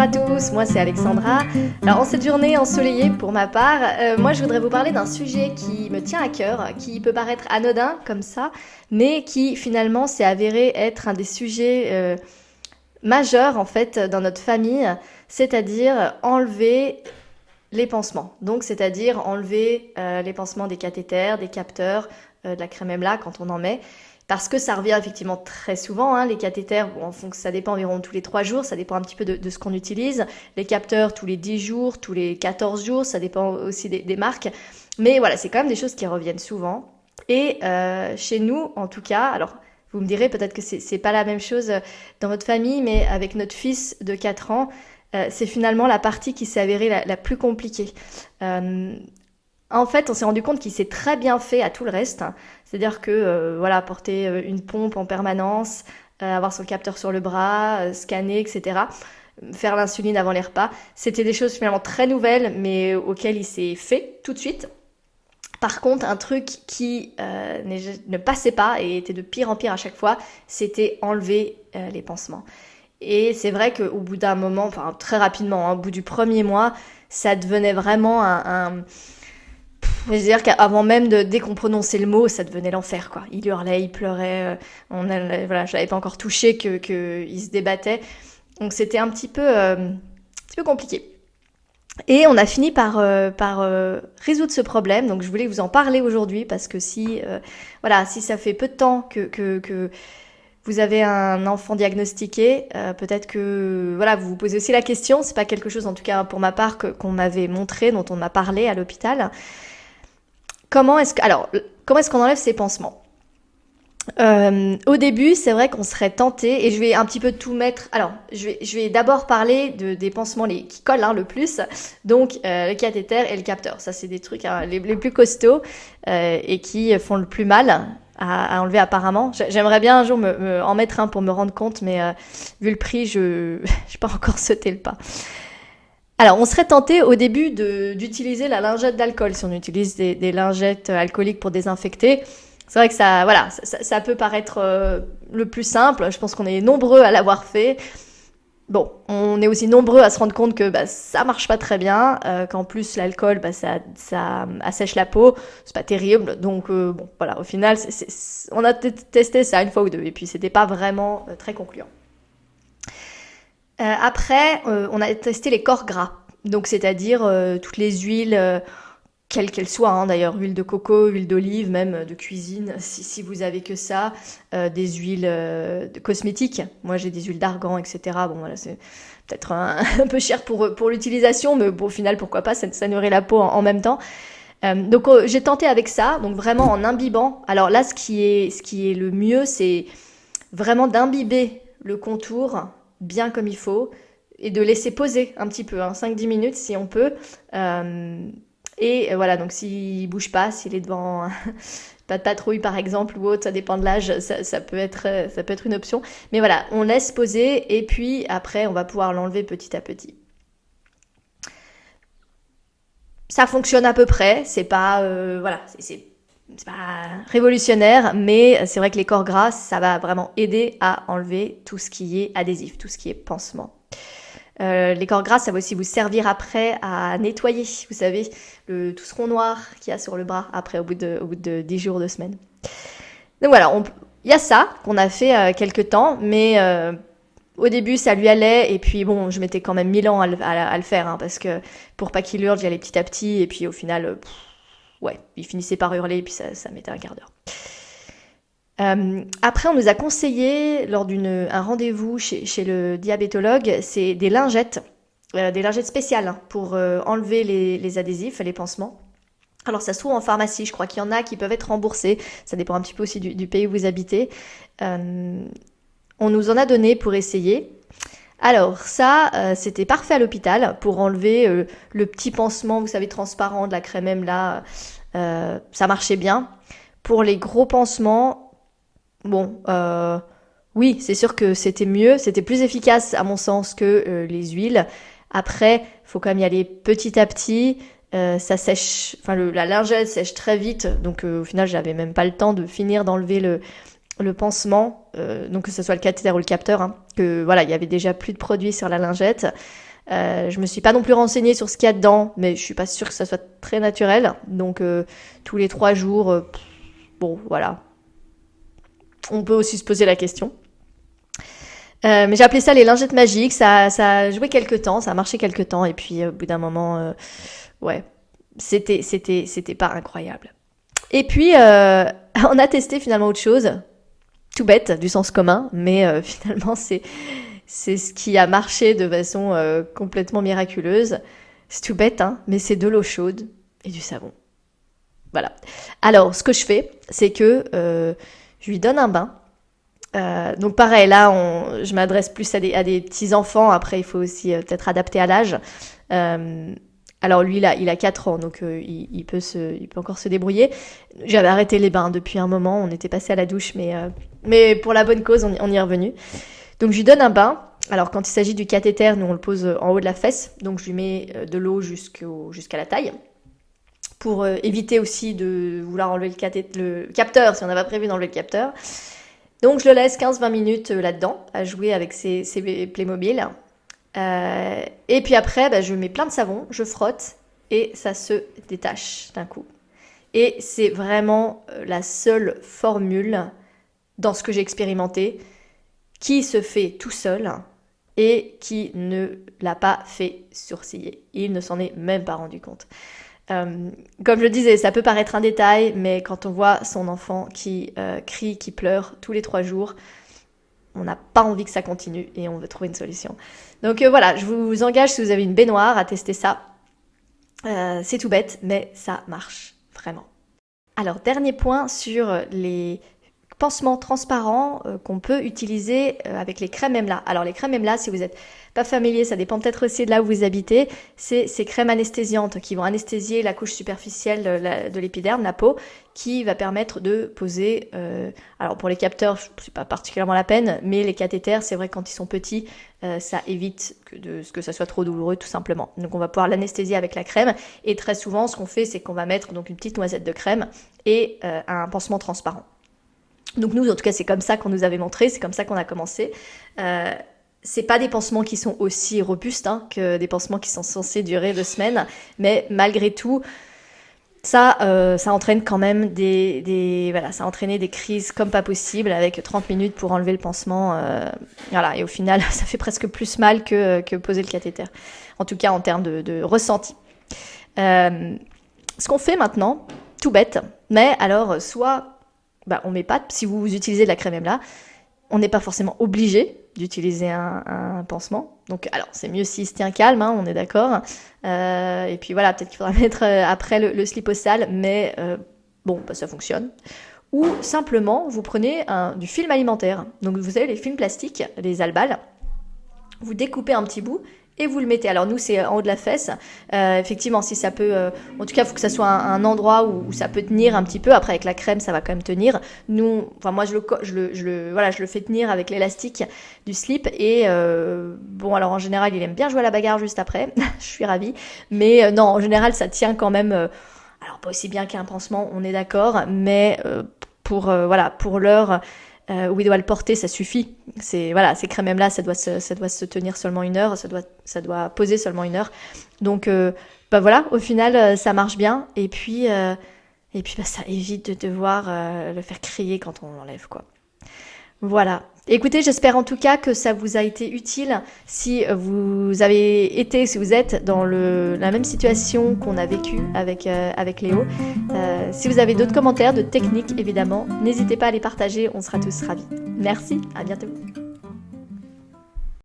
à tous, moi c'est Alexandra. Alors en cette journée ensoleillée pour ma part, moi je voudrais vous parler d'un sujet qui me tient à cœur, qui peut paraître anodin comme ça, mais qui finalement s'est avéré être un des sujets majeurs en fait dans notre famille, c'est-à-dire enlever les pansements. Donc c'est-à-dire enlever les pansements des cathéters, des capteurs, de la crème EMLA quand on en met. Parce que ça revient effectivement très souvent, les cathéters, bon, ça dépend environ tous les 3 jours, ça dépend un petit peu de ce qu'on utilise. Les capteurs tous les 10 jours, tous les 14 jours, ça dépend aussi des marques. Mais voilà, c'est quand même des choses qui reviennent souvent. Et chez nous, en tout cas, alors vous me direz peut-être que c'est pas la même chose dans votre famille, mais avec notre fils de 4 ans, c'est finalement la partie qui s'est avérée la plus compliquée. En fait, on s'est rendu compte qu'il s'est très bien fait à tout le reste. C'est-à-dire que, porter une pompe en permanence, avoir son capteur sur le bras, scanner, etc., faire l'insuline avant les repas, c'était des choses finalement très nouvelles, mais auxquelles il s'est fait tout de suite. Par contre, un truc qui ne passait pas et était de pire en pire à chaque fois, c'était enlever les pansements. Et c'est vrai qu'au bout d'un moment, enfin très rapidement, au bout du premier mois, ça devenait vraiment je veux dire qu'avant même dès qu'on prononçait le mot, ça devenait l'enfer, quoi. Il hurlait, il pleurait, je l'avais pas encore touché que il se débattait. Donc c'était un petit peu compliqué. Et on a fini par résoudre ce problème. Donc je voulais vous en parler aujourd'hui parce que si ça fait peu de temps que vous avez un enfant diagnostiqué, peut-être que vous vous posez aussi la question. C'est pas quelque chose, en tout cas pour ma part, qu'on m'avait montré, dont on m'a parlé à l'hôpital. Comment est-ce qu'on enlève ces pansements ? Au début, c'est vrai qu'on serait tenté, et je vais un petit peu tout mettre. Alors, je vais d'abord parler des pansements qui collent le plus, donc le cathéter et le capteur. Ça, c'est des trucs les plus costauds et qui font le plus mal à enlever apparemment. J'aimerais bien un jour me en mettre un pour me rendre compte, mais vu le prix, je n'ai pas encore sauté le pas. Alors, on serait tenté au début d'utiliser la lingette d'alcool, si on utilise des lingettes alcooliques pour désinfecter. C'est vrai que ça peut paraître le plus simple. Je pense qu'on est nombreux à l'avoir fait. Bon, on est aussi nombreux à se rendre compte que ça marche pas très bien, qu'en plus l'alcool, ça assèche la peau, c'est pas terrible. Donc au final, on a testé ça une fois ou deux, et puis c'était pas vraiment très concluant. Après, on a testé les corps gras, donc c'est-à-dire toutes les huiles, quelles qu'elles soient, d'ailleurs, huile de coco, huile d'olive, même de cuisine, si vous avez que ça, des huiles cosmétiques. Moi, j'ai des huiles d'argan, etc. Bon, voilà, c'est peut-être un peu cher pour l'utilisation, mais bon, au final, pourquoi pas, ça nourrit la peau en même temps. Donc, j'ai tenté avec ça, donc vraiment en imbibant. Alors là, ce qui est le mieux, c'est vraiment d'imbiber le contour bien comme il faut, et de laisser poser un petit peu, 5-10 minutes si on peut. Et voilà, donc s'il bouge pas, s'il est devant pas de patrouille par exemple ou autre, ça dépend de l'âge, ça peut être une option. Mais voilà, on laisse poser et puis après on va pouvoir l'enlever petit à petit. Ça fonctionne à peu près, c'est pas c'est pas révolutionnaire, mais c'est vrai que les corps gras, ça va vraiment aider à enlever tout ce qui est adhésif, tout ce qui est pansement. Les corps gras, ça va aussi vous servir après à nettoyer, vous savez, tout ce rond noir qu'il y a sur le bras après au bout de 10 jours, 2 semaines. Donc voilà, il y a ça qu'on a fait quelques temps, mais au début ça lui allait, et puis bon, je mettais quand même 1000 ans à le faire, parce que pour pas qu'il hurle, j'y allais petit à petit, et puis au final, il finissait par hurler, et puis ça mettait un quart d'heure. Après, on nous a conseillé, lors un rendez-vous chez le diabétologue, c'est des lingettes spéciales pour enlever les adhésifs, les pansements. Alors, ça se trouve en pharmacie, je crois qu'il y en a qui peuvent être remboursés. Ça dépend un petit peu aussi du pays où vous habitez. On nous en a donné pour essayer. Alors ça, c'était parfait à l'hôpital pour enlever le petit pansement, vous savez, transparent de la crème EMLA. Ça marchait bien. Pour les gros pansements, oui, c'est sûr que c'était mieux, c'était plus efficace à mon sens que les huiles. Après, faut quand même y aller petit à petit. Ça sèche, la lingette sèche très vite, donc au final, j'avais même pas le temps de finir d'enlever le pansement, donc que ce soit le cathéter ou le capteur, que voilà, il y avait déjà plus de produit sur la lingette. Je me suis pas non plus renseignée sur ce qu'il y a dedans, mais je suis pas sûre que ça soit très naturel. Donc tous les 3 jours, bon voilà. On peut aussi se poser la question. Mais j'ai appelé ça les lingettes magiques. Ça a joué quelques temps, ça a marché quelques temps, et puis au bout d'un moment, ouais, c'était pas incroyable. Et puis on a testé finalement autre chose, tout bête, du sens commun, mais finalement c'est ce qui a marché de façon complètement miraculeuse. C'est tout bête, hein, mais c'est de l'eau chaude et du savon. Voilà. Alors, ce que je fais, c'est que je lui donne un bain. Donc pareil, là, je m'adresse plus à des petits enfants. Après, il faut aussi peut-être adapter à l'âge. Alors lui, il a 4 ans, donc il peut encore se débrouiller. J'avais arrêté les bains depuis un moment. On était passé à la douche, mais pour la bonne cause, on y est revenu. Donc je lui donne un bain. Alors quand il s'agit du cathéter, nous on le pose en haut de la fesse. Donc je lui mets de l'eau jusqu'à la taille. Pour éviter aussi de vouloir enlever le capteur, si on n'a pas prévu d'enlever le capteur. Donc je le laisse 15-20 minutes là-dedans, à jouer avec ses Playmobil. Et puis après, je mets plein de savon, je frotte, et ça se détache d'un coup. Et c'est vraiment la seule formule dans ce que j'ai expérimenté qui se fait tout seul et qui ne l'a pas fait sourciller. Il ne s'en est même pas rendu compte. Comme je le disais, ça peut paraître un détail, mais quand on voit son enfant qui crie, qui pleure tous les 3 jours, on n'a pas envie que ça continue et on veut trouver une solution. Donc voilà, je vous engage, si vous avez une baignoire, à tester ça. C'est tout bête, mais ça marche vraiment. Alors, dernier point sur les pansements transparents qu'on peut utiliser avec les crèmes Emla. Alors les crèmes Emla, si vous n'êtes pas familier, ça dépend peut-être aussi de là où vous habitez, c'est ces crèmes anesthésiantes qui vont anesthésier la couche superficielle de l'épiderme, la peau, qui va permettre de poser, alors pour les capteurs, c'est pas particulièrement la peine, mais les cathéters, c'est vrai que quand ils sont petits, ça évite que ça soit trop douloureux tout simplement. Donc on va pouvoir l'anesthésier avec la crème, et très souvent ce qu'on fait, c'est qu'on va mettre donc une petite noisette de crème et un pansement transparent. Donc nous, en tout cas, c'est comme ça qu'on nous avait montré, c'est comme ça qu'on a commencé. C'est pas des pansements qui sont aussi robustes que des pansements qui sont censés durer 2 semaines, mais malgré tout, ça entraîne quand même ça a entraîné des crises comme pas possible, avec 30 minutes pour enlever le pansement. Voilà, et au final, ça fait presque plus mal que poser le cathéter. En tout cas, en termes de ressenti. Ce qu'on fait maintenant, tout bête, mais alors soit on met pas, si vous utilisez de la crème Emla, on n'est pas forcément obligé d'utiliser un pansement. Donc, alors, c'est mieux s'il se tient calme, on est d'accord. Et puis voilà, peut-être qu'il faudra mettre après le slip au sale, mais ça fonctionne. Ou simplement, vous prenez du film alimentaire. Donc, vous avez les films plastiques, les Albal. Vous découpez un petit bout et vous le mettez. Alors nous, c'est en haut de la fesse. Effectivement, si ça peut... en tout cas, il faut que ça soit un endroit où ça peut tenir un petit peu. Après, avec la crème, ça va quand même tenir. Moi, je le fais tenir avec l'élastique du slip. Et alors en général, il aime bien jouer à la bagarre juste après. Je suis ravie. Mais non, en général, ça tient quand même... alors, pas aussi bien qu'un pansement, on est d'accord. Mais pour l'heure... où il doit le porter, ça suffit. Ces crèmes là, ça doit se tenir seulement 1 heure, ça doit poser seulement 1 heure. Donc au final ça marche bien, et puis ça évite de devoir le faire crier quand on l'enlève, quoi. Voilà. Écoutez, j'espère en tout cas que ça vous a été utile. Si vous êtes dans la même situation qu'on a vécue avec Léo. Si vous avez d'autres commentaires, d'autres techniques, évidemment, n'hésitez pas à les partager, on sera tous ravis. Merci, à bientôt.